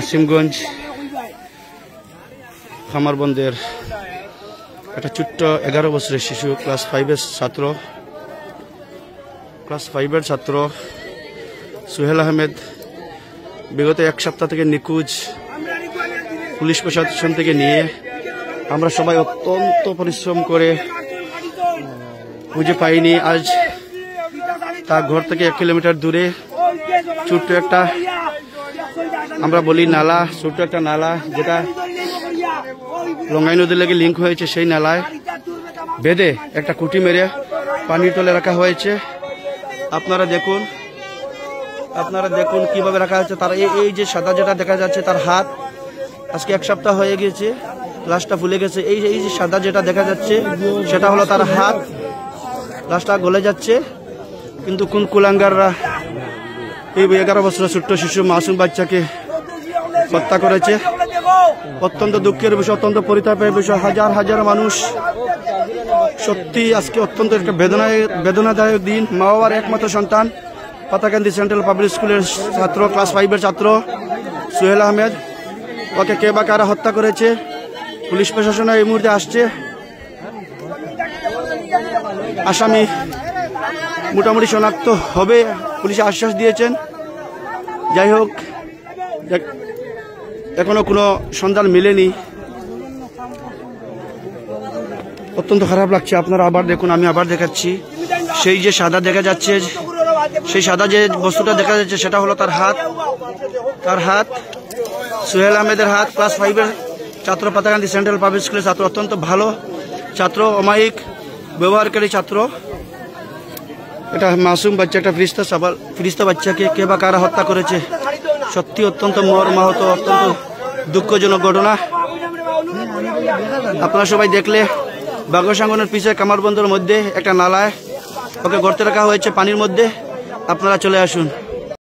আসিমগঞ্জ খামারবন্দের একটা ছোট্ট 11 বছরের শিশু ক্লাস 5-এর ছাত্র সোহেল আহমেদ বিগত এক সপ্তাহ থেকে নিখোঁজ। পুলিশ প্রশাসন থেকে নিয়ে আমরা সবাই অত্যন্ত পরিশ্রম করে খুঁজে পাইনি। আজ তার ঘর থেকে 1 কিলোমিটার দূরে ছোট্ট একটা, আমরা বলি নালা, ছোট্ট একটা নালা যেটা লঙ্গাই নদীর লেগে লিঙ্ক হয়েছে, সেই নালায় বেঁধে একটা কুটি মেরে পানির তলে রাখা হয়েছে। আপনারা দেখুন কিভাবে রাখা হয়েছে। তার এই যে সাদা যেটা দেখা যাচ্ছে, তার হাত আজকে 1 সপ্তাহ হয়ে গেছে, লাশটা ফুলে গেছে। এই যে সাদা যেটা দেখা যাচ্ছে সেটা হলো তার হাত, লাশটা গলে যাচ্ছে। কিন্তু কোন কুলাঙ্গাররা এই 11 বছরের ছোট্ট শিশু মাসুম বাচ্চাকে হত্যা করেছে। অত্যন্ত দুঃখের বিষয়, অত্যন্ত পরিতাপের বিষয়। হাজার হাজার মানুষ, সত্যি আজকে অত্যন্ত একটা বেদনাদায়ক দিন। মা বাবার একমাত্র সন্তান পাতাকান্দি সেন্ট্রাল পাবলিক স্কুলের ছাত্র, ক্লাস 5-এর ছাত্র সোহেল আহমেদ, ওকে কে বা কারা হত্যা করেছে। পুলিশ প্রশাসন এই মুহূর্তে আসছে, আসামি মোটামুটি শনাক্ত হবে, পুলিশ আশ্বাস দিয়েছেন। যাই হোক, এখনো কোনো সন্ধান মেলেনি। অত্যন্ত খারাপ লাগছে। আপনারা আবার দেখুন, আমি আবার দেখাচ্ছি। সেই যে সাদা দেখা যাচ্ছে, সেই সাদা যে বস্তুটা দেখা যাচ্ছে সেটা হলো তার হাত, সোহেল আহমেদের হাত। ক্লাস 5-এর ছাত্র, পাতাকান্দি সেন্ট্রাল পাবলিক স্কুলের ছাত্র, অত্যন্ত ভালো ছাত্র, অমায়িক ব্যবহারকারী ছাত্র। এটা মাসুম বাচ্চা, একটা ফিরিস্তা বাচ্চাকে কে বা কারা হত্যা করেছে। সত্যি অত্যন্ত মর্মাহত, অত্যন্ত দুঃখজনক ঘটনা। আপনারা সবাই দেখলে, বাগসাঙ্গনের পিছে কামারবন্দর মধ্যে একটা নালায় ওকে গর্তে রাখা হয়েছে পানির মধ্যে। আপনারা চলে আসুন।